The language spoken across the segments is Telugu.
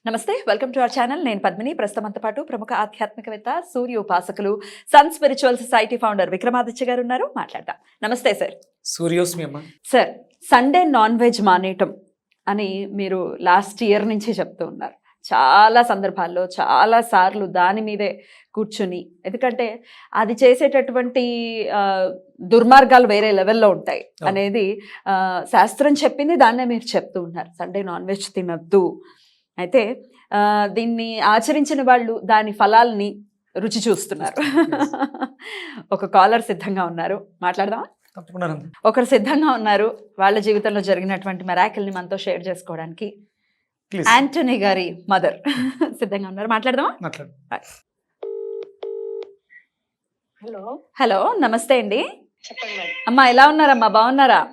నమస్తే, వెల్కమ్ టు అవర్ ఛానల్. నేను పద్మిని. ప్రస్తుతంతో పాటు ప్రముఖ ఆధ్యాత్మికవేత్త, సూర్య ఉపాసకులు, sun spiritual society founder Vikramaditya garu ఉన్నారు. మాట్లాడదాం. నమస్తే సార్. సూర్యోస్మి అమ్మ. సార్, సండే నాన్ వెజ్ మానేయటం అని మీరు లాస్ట్ ఇయర్ నుంచి చెప్తూ ఉన్నారు. చాలా సందర్భాల్లో చాలా సార్లు దాని మీదే కూర్చుని, ఎందుకంటే అది చేసేటటువంటి దుర్మార్గాలు వేరే లెవెల్లో ఉంటాయి అనేది శాస్త్రం చెప్పింది. దాన్నే మీరు చెప్తూ ఉన్నారు, సండే నాన్ వెజ్ తినద్దు. అయితే దీన్ని ఆచరించిన వాళ్ళు దాని ఫలాల్ని రుచి చూస్తున్నారు. ఒక కాలర్ సిద్ధంగా ఉన్నారు, మాట్లాడదామా? ఒకరు సిద్ధంగా ఉన్నారు వాళ్ళ జీవితంలో జరిగినటువంటి మెరాకిల్ని మనతో షేర్ చేసుకోవడానికి. యాంటనీ గారి మదర్ సిద్ధంగా ఉన్నారు, మాట్లాడదామా? హలో, నమస్తే అండి. అమ్మా, ఎలా ఉన్నారమ్మా? బాగున్నారా?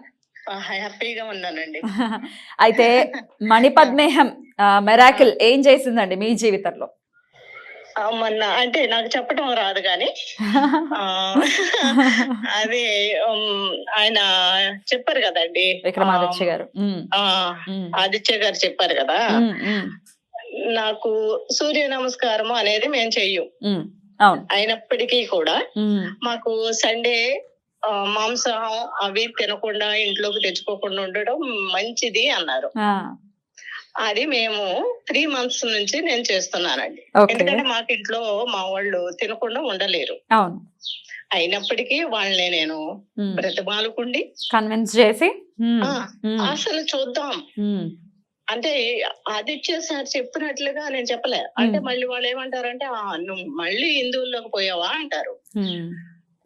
హ్యాపీగా ఉన్నానండి. అయితే మణిపద్మేహం మెరాకిల్ ఏం చేసిందండి మీ జీవితంలో? మొన్న అంటే నాకు చెప్పడం రాదు కానీ అది ఆయన చెప్పారు కదండి, విక్రమాదిత్య గారు. ఆదిత్య గారు చెప్పారు కదా, నాకు సూర్య నమస్కారము అనేది మేము చెయ్యం. అయినప్పటికీ కూడా మాకు సండే మాంసం అవి తినకుండా ఇంట్లోకి తెచ్చుకోకుండా ఉండడం మంచిది అన్నారు. అది మేము 3 months నుంచి నేను చేస్తున్నానండి. ఎందుకంటే మాకు ఇంట్లో మా వాళ్ళు తినకుండా ఉండలేరు. అయినప్పటికీ వాళ్ళని నేను బ్రతిమాలుకుండి కన్విన్స్ చేసి అసలు చూద్దాం అంటే ఆదిత్య సార్ చెప్పినట్లుగా నేను చెప్పలే. అంటే మళ్ళీ వాళ్ళు ఏమంటారంటే, నువ్వు మళ్ళీ హిందువుల్లోకి పోయావా అంటారు.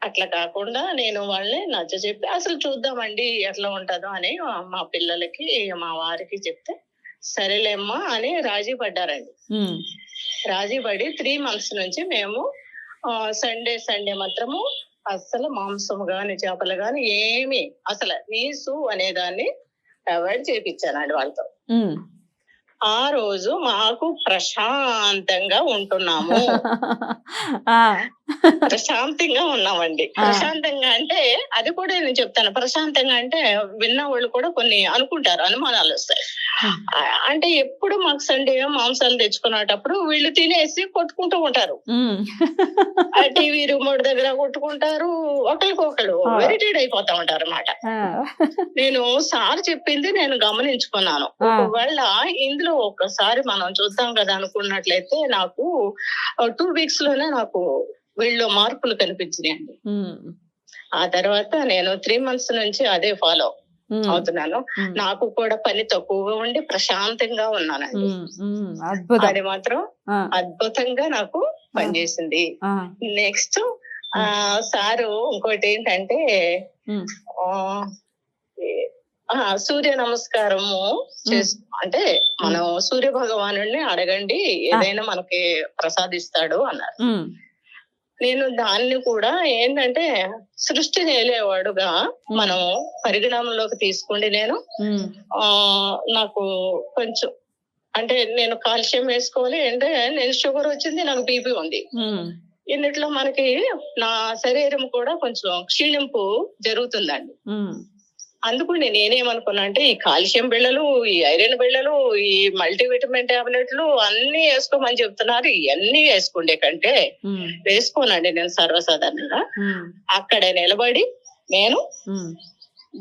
అట్లా కాకుండా నేను వాళ్ళని నచ్చ చెప్పి అసలు చూద్దామండి ఎట్లా ఉంటుందో అని మా పిల్లలకి మా వారికి చెప్తే, సరేలేమ్మా అని రాజీ పడ్డారండి. రాజీ పడి 3 months నుంచి మేము సండే మాత్రము అసలు మాంసము గాని చేపలు గాని ఏమి అసలు నీసు అనేదాన్ని అవాయిడ్ చేయించానండి వాళ్ళతో. ఆ రోజు మాకు ప్రశాంతంగా ఉంటున్నాము. ప్రశాంతంగా ఉన్నామండి. ప్రశాంతంగా అంటే అది కూడా నేను చెప్తాను. ప్రశాంతంగా అంటే విన్న వాళ్ళు కూడా కొన్ని అనుకుంటారు, అనుమానాలు వస్తాయి. అంటే ఎప్పుడు మాకు సండే మాంసాలు తెచ్చుకునేటప్పుడు వీళ్ళు తినేసి కొట్టుకుంటూ ఉంటారు. టీవీ రిమోట్ దగ్గర కొట్టుకుంటారు, ఒకరికొకరు వెరిటేడ్ అయిపోతా ఉంటారు అన్నమాట. నేను సార్ చెప్పింది నేను గమనించుకున్నాను. ఒకవేళ ఇందులో ఒక్కసారి మనం చూద్దాం కదా అనుకున్నట్లయితే నాకు 2 weeks లోనే నాకు వీళ్ళలో మార్పులు కనిపించినాయండి. ఆ తర్వాత నేను 3 months నుంచి అదే ఫాలో అవుతున్నాను. నాకు కూడా పని తక్కువగా ఉండి ప్రశాంతంగా ఉన్నానండి. అది మాత్రం అద్భుతంగా నాకు పనిచేసింది. నెక్స్ట్ సారు ఇంకోటి ఏంటంటే, సూర్య నమస్కారము అంటే మనం సూర్య భగవాను అడగండి, ఏదైనా మనకి ప్రసాదిస్తాడు అన్నారు. నేను దాన్ని కూడా ఏంటంటే సృష్టి చేయలేవాడుగా మనం పరిగణనలోకి తీసుకుండి నేను నాకు కొంచెం అంటే నేను కాల్షియం వేసుకోవాలి అంటే నేను షుగర్ వచ్చింది, నాకు బీపీ ఉంది. ఇన్నిట్లో మనకి నా శరీరం కూడా కొంచెం క్షీణింపు జరుగుతుందండి. అందుకు నేనేమనుకున్నా అంటే ఈ కాల్షియం బిళ్ళలు, ఈ ఐరన్ బిళ్ళలు, ఈ మల్టీవిటమిన్ టాబ్లెట్లు అన్ని వేసుకోమని చెప్తున్నారు. ఇవన్నీ వేసుకుండే కంటే వేసుకోనండి నేను సర్వసాధారణంగా అక్కడే నిలబడి నేను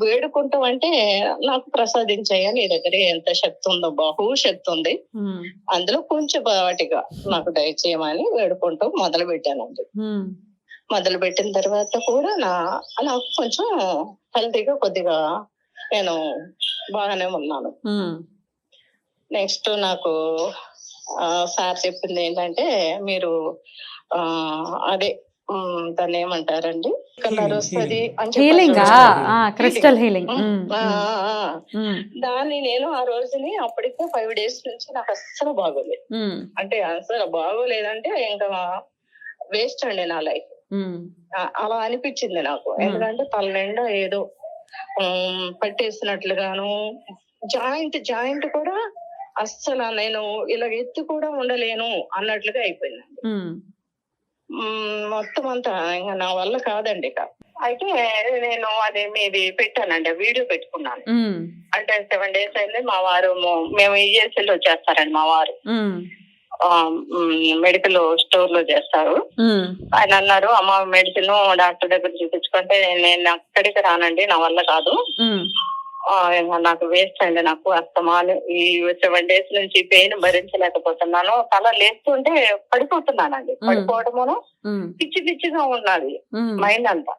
వేడుకుంటాం అంటే నాకు ప్రసాదించాయా నీ దగ్గర ఎంత శక్తి ఉందో, బహు శక్తి ఉంది, అందులో కొంచెం వాటిగా నాకు దయచేయమని వేడుకుంటూ మొదలు పెట్టానండి. మొదలు పెట్టిన తర్వాత కూడా నాకు కొంచెం హెల్తీగా కొద్దిగా నేను బాగానే ఉన్నాను. నెక్స్ట్ నాకు సార్ చెప్పింది ఏంటంటే, మీరు అదే దాన్ని ఏమంటారండి, కలర్ వస్తుంది క్రిస్టల్ హీలింగ్. దాన్ని నేను ఆ రోజుని అప్పటికే 5 days నుంచి నాకు అస్సలు బాగోలేదు. అంటే అసలు బాగోలేదంటే ఇంకా వేస్ట్ అండి నా లైఫ్. అలా అనిపించింది నాకు. ఎందుకంటే తల నిండా ఏదో పట్టేసినట్లుగాను, జాయింట్ కూడా అస్సలు నేను ఇలా ఎత్తి కూడా ఉండలేను అన్నట్లుగా అయిపోయిందండి. మొత్తం అంతా ఇంకా నా వల్ల కాదండి. ఇక అయితే నేను అది మీది పెట్టానండి, వీడియో పెట్టుకున్నాను. అంటే 7 days అయింది. మా వారు మేము ఈఎస్ఎల్ లో చేస్తారండి మా వారు, మెడికల్ స్టోర్ లో చేస్తారు. ఆయన అన్నారు, అమ్మ మెడిసిన్ డాక్టర్ దగ్గర చూపించుకుంటే నేను అక్కడికి రానండి, నా వల్ల కాదు, నాకు వేస్ట్ అండి, నాకు అస్తమాను ఈ 7 days నుంచి పెయిన్ భరించలేకపోతున్నాను, తల లేస్తుంటే పడిపోతున్నానండి, పడిపోవడమును పిచ్చి పిచ్చిగా ఉన్నది మైండ్ అంతా.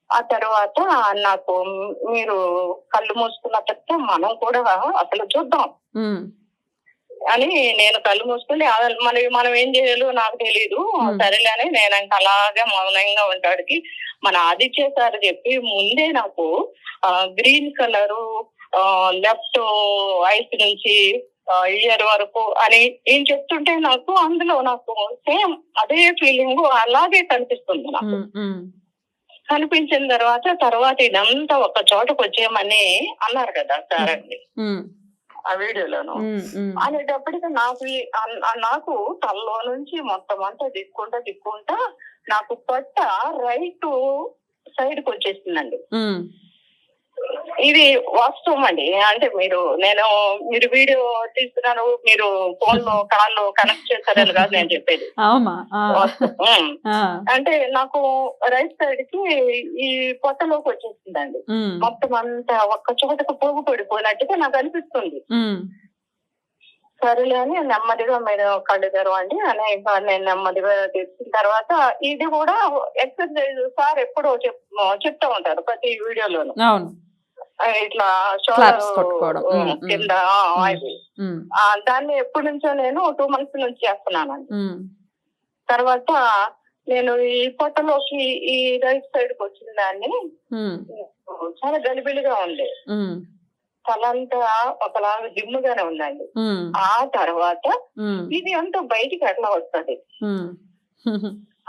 ఆ తర్వాత నాకు మీరు కళ్ళు మూసుకున్న తర్వాత మనం కూడా అసలు చూద్దాం అని నేను కళ్ళు మూసుకుంటే మనం ఏం చేయాలో నాకు తెలీదు. సరేలే అని నేను ఇంకా అలాగే మౌనంగా ఉంటాడికి మన ఆదిత్య సార్ చెప్పి ముందే నాకు గ్రీన్ కలరు లెఫ్ట్ ఐస్ నుంచి ఇయర్ వరకు అని ఏం చెప్తుంటే నాకు అందులో నాకు సేమ్ అదే ఫీలింగ్ అలాగే కనిపిస్తుంది నాకు. కనిపించిన తర్వాత ఇదంతా ఒక చోటకు వచ్చేయమని అన్నారు కదా సార్ అండి ఆ వీడియోలోను. అనేటప్పటికి నాకు తలలో నుంచి మొత్తం అంతా దిక్కుంటా నాకు పొట్ట రైట్ సైడ్ కి వచ్చేసిందండి. ఇది వాస్తవం అండి. అంటే మీరు వీడియో తీస్తున్నాను, మీరు ఫోన్ లో కాల్లో కనెక్ట్ చేస్తారని కాదు నేను చెప్పేది. అంటే నాకు రైట్ సైడ్ కి ఈ పొట్టలోకి వచ్చేసిందండి, మొత్తం అంతా ఒక్క చోటకు పోగు పడిపోయినట్టుగా నాకు అనిపిస్తుంది. సరేలే అని నెమ్మదిగా మీరు కళ్ళు తెరవండి అని నేను నెమ్మదిగా తెచ్చిన తర్వాత ఇది కూడా ఎక్సర్సైజ్ సార్ ఎప్పుడో చెప్తా ఉంటారు ప్రతి వీడియోలోను. ఇట్లా కింద దాన్ని ఎప్పటి నుంచో నేను 2 months నుంచి చేస్తున్నానండి. తర్వాత నేను ఈ పొట్టలోకి ఈ రైట్ సైడ్ కి వచ్చిన దాన్ని చాలా గలిబిలిగా ఉంది, తలంతా ఒకలాగా జిమ్ముగానే ఉందండి. ఆ తర్వాత ఇది అంతా బయటికి ఎట్లా వస్తుంది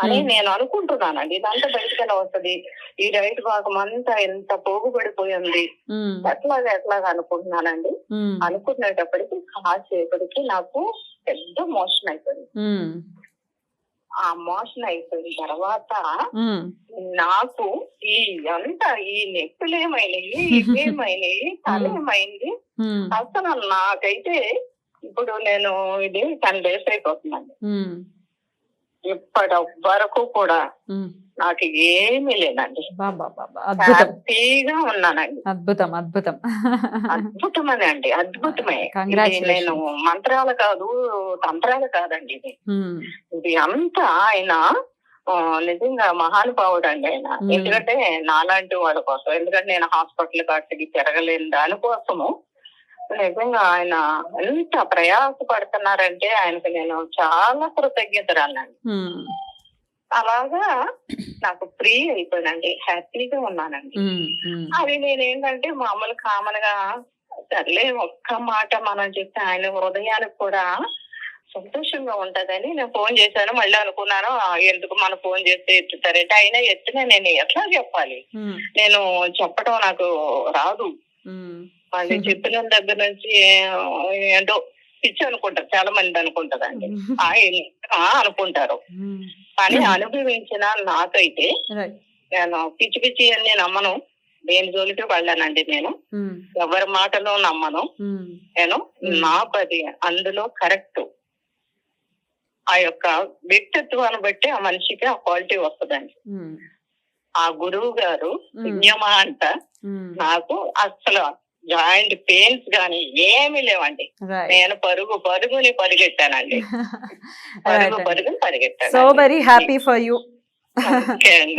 అని నేను అనుకుంటున్నానండి. ఇదంతా బయటకు ఎలా వస్తుంది, ఈ రైట్ భాగం అంతా ఎంత పోగుపడిపోయింది, ఎట్లాగా అనుకుంటున్నానండి. అనుకునేటప్పటికి కాసేపటికి నాకు పెద్ద మోషన్ అయిపోయింది. ఆ మోషన్ అయిపోయిన తర్వాత నాకు ఈ నెప్పులు ఏమైనాయి, ఇవేమైనాయి, తల ఏమైంది, అసలు నాకైతే ఇప్పుడు నేను ఇది 10 days అయిపోతుందండి. ఇప్పటి వరకు కూడా నాకు ఏమీ లేదండి, హ్యాపీగా ఉన్నానండి. అద్భుతమని అండి, అద్భుతమే. నేను మంత్రాలు కాదు, తంత్రాలు కాదండి, ఇది అంతా ఆయన నిజంగా మహానుభావుడు అండి ఆయన. ఎందుకంటే నాలాంటి వాళ్ళ కోసం, ఎందుకంటే నేను హాస్పిటల్ కాటికి తిరగలేని దానికోసము నిజంగా ఆయన ఎంత ప్రయాసపడుతున్నారంటే ఆయనకు నేను చాలా కృతజ్ఞతరాలండి. అలాగా నాకు ఫ్రీ అయిపోయానండి, హ్యాపీగా ఉన్నానండి. అది నేనేంటంటే మామూలు కామన్ గా సర్లే ఒక్క మాట మనం చెప్తే ఆయన హృదయానికి కూడా సంతోషంగా ఉంటదని నేను ఫోన్ చేశాను. మళ్ళీ అనుకున్నాను ఎందుకు మనం ఫోన్ చేస్తే ఎత్తుతారంటే, అయినా ఎత్తునే నేను ఎట్లా చెప్పాలి, నేను చెప్పడం నాకు రాదు. మళ్ళీ చెప్పిన దగ్గర నుంచి ఏంటో పిచ్చి అనుకుంటారు, చాలా మంది అనుకుంటారండి, అనుకుంటారు. కానీ అనుభవించిన నాకైతే నేను పిచ్చి పిచ్చి అని నమ్మను, దేని జోలికి వెళ్ళానండి. నేను ఎవరి మాటలో నమ్మను. నేను నాకు అది అందులో కరెక్ట్, ఆ యొక్క వ్యక్తిత్వాన్ని బట్టి ఆ మనిషికి ఆ క్వాలిటీ వస్తుందండి. ఆ గురువు గారు పుణ్యమా అంట నాకు అసలు జాయింట్ పెయిన్స్ గాని ఏమీ లేవండి. నేను పరుగుని పరిగెట్టానండి, పరుగుని పరిగెట్టాను. So very happy for you.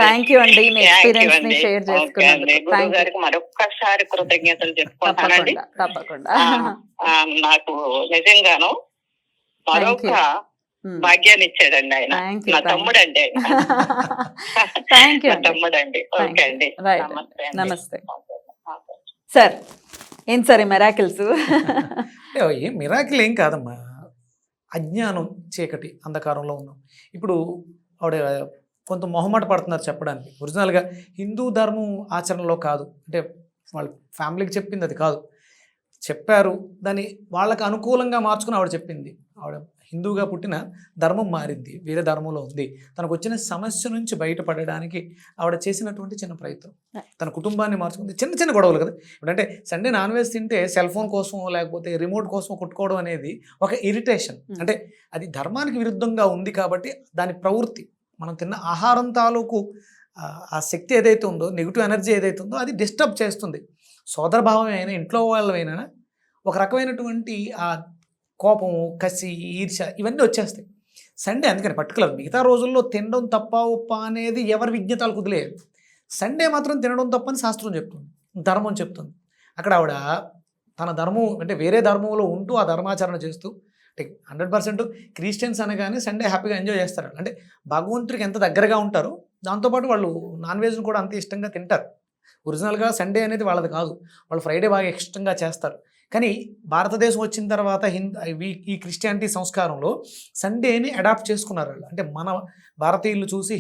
Thank you అండి, మీ ఎక్స్పీరియన్స్ ని షేర్ చేసుకున్నందుకు. గురువు గారికి మరొక్కసారి కృతజ్ఞతలు చెప్పుకుంటానండి. తప్పకుండా నాకు నిజంగాను మరొక భాగ్యాన్ని ఇచ్చాడండి ఆయన. నా తమ్ముడు అండి ఆయన, తమ్ముడు అండి. ఓకే అండి, నమస్తే సార్. ఏం సార్ ఈ మిరాకిల్స్? ఏం మిరాకిల్ ఏం కాదమ్మా, అజ్ఞానం, చీకటి, అంధకారంలో ఉన్నాం. ఇప్పుడు ఆవిడ కొంత మొహమాట పడుతున్నారు చెప్పడానికి. ఒరిజినల్గా హిందూ ధర్మం ఆచరణలో కాదు, అంటే వాళ్ళ ఫ్యామిలీకి చెప్పింది అది కాదు, చెప్పారు దాన్ని వాళ్ళకి అనుకూలంగా మార్చుకుని ఆవిడ చెప్పింది. ఆవిడ హిందూగా పుట్టిన ధర్మం మారింది, వేరే ధర్మంలో ఉంది. తనకు వచ్చిన సమస్య నుంచి బయటపడడానికి ఆవిడ చేసినటువంటి చిన్న ప్రయత్నం, తన కుటుంబాన్ని మార్చుకుంది. చిన్న చిన్న గొడవలు కదా, ఇప్పుడంటే సండే నాన్ వెజ్ తింటే సెల్ ఫోన్ కోసం లేకపోతే రిమోట్ కోసం కొట్టుకోవడం అనేది ఒక ఇరిటేషన్. అంటే అది ధర్మానికి విరుద్ధంగా ఉంది కాబట్టి దాని ప్రవృత్తి, మనం తిన్న ఆహారం తాలూకు ఆ శక్తి ఏదైతే ఉందో, నెగిటివ్ ఎనర్జీ ఏదైతే ఉందో అది డిస్టర్బ్ చేస్తుంది. సోదర భావమే అయినా, ఇంట్లో వాళ్ళమైనా ఒక రకమైనటువంటి ఆ కోపము, కసి, ఈర్ష ఇవన్నీ వచ్చేస్తాయి సండే. అందుకని పర్టికులర్ మిగతా రోజుల్లో తినడం తప్ప ఉప్ప అనేది ఎవరి విజ్ఞతాలు కుదిలేదు. సండే మాత్రం తినడం తప్పని శాస్త్రం చెప్తుంది, ధర్మం చెప్తుంది. అక్కడ ఆవిడ తన ధర్మం అంటే వేరే ధర్మంలో ఉంటూ ఆ ధర్మాచరణ చేస్తూ, అంటే 100% క్రిస్టియన్స్ అనగానే సండే హ్యాపీగా ఎంజాయ్ చేస్తారు. అంటే భగవంతుడికి ఎంత దగ్గరగా ఉంటారో దాంతోపాటు వాళ్ళు నాన్ వెజ్ని కూడా అంత ఇష్టంగా తింటారు. ఒరిజినల్గా సండే అనేది వాళ్ళది కాదు, వాళ్ళు ఫ్రైడే బాగా ఇష్టంగా చేస్తారు. కానీ భారతదేశం వచ్చిన తర్వాత ఈ క్రిస్టియానిటీ సంస్కారంలో సండేని అడాప్ట్ చేసుకున్నారు వాళ్ళు. అంటే మన భారతీయులు చూసి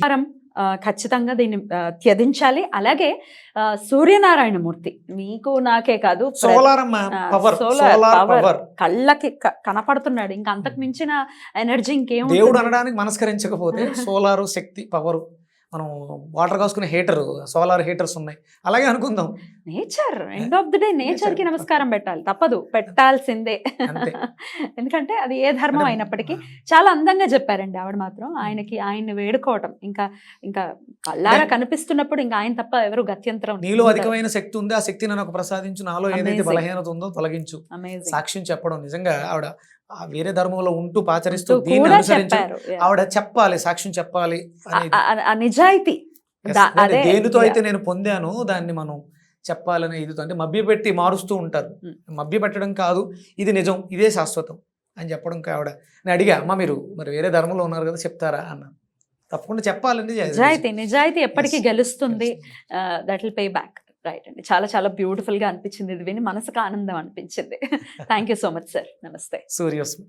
ఖచ్చితంగా దీన్ని త్యజించాలి. అలాగే సూర్యనారాయణమూర్తి మీకు నాకే కాదు, సోలారమ్మ పవర్, సోలార్ పవర్ కళ్ళకి కనపడుతున్నాడు. ఇంకా అంతకు మించిన ఎనర్జీ ఇంకేం దేవుడు అనడానికి మనస్కరించకపోతే సోలారు శక్తి పవరు. మనం వాటర్ కాసుకునే హీటర్, సోలార్ హీటర్స్ ఉన్నాయి, అలాగే అనుకుందాం. Nature, end of the day nature కి నమస్కారం పెట్టాలి, తప్పదు, పెట్టాల్సిందే. ఎందుకంటే అది ఏ ధర్మం అయినప్పటికీ చాలా అందంగా చెప్పారండి ఆవిడ మాత్రం. ఆయన్ని వేడుకోవటం ఇంకా ఇంకా కళ్ళారా కనిపిస్తున్నప్పుడు ఇంకా ఆయన తప్ప ఎవరు గత్యంతరం. నీలో అధికమైన శక్తి ఉంది, ఆ శక్తిని నాకు ప్రసాదించు, నాలో ఏదైతే బలహీనత ఉందో తొలగించు. సాక్ష్యం చెప్పడం నిజంగా ఆవిడ వేరే ధర్మంలో ఉంటూ పాచరిస్తూ దీన్ని అనుసరించారు. ఆవిడ చెప్పాలి, సాక్ష్యం చెప్పాలి, నిజాయితీ దేనితో అయితే నేను పొందాను దాన్ని మనం చెప్పాలనే ఇదితో. అంటే మభ్యపెట్టి మారుస్తూ ఉంటారు, మభ్యపెట్టడం కాదు, ఇది నిజం, ఇదే శాశ్వతం అని చెప్పడం. ఆవిడ నేను అడిగా, అమ్మ మీరు మరి వేరే ధర్మంలో ఉన్నారు కదా చెప్తారా అన్న. తప్పకుండా చెప్పాలండి, నిజాయితీ ఎప్పటికీ గెలుస్తుంది. That will pay back. Right అండి, చాలా చాలా బ్యూటిఫుల్గా అనిపించింది ఇది విని, మనసుకు ఆనందం అనిపించింది. Thank you so much sir. నమస్తే. సూర్యోస్మి.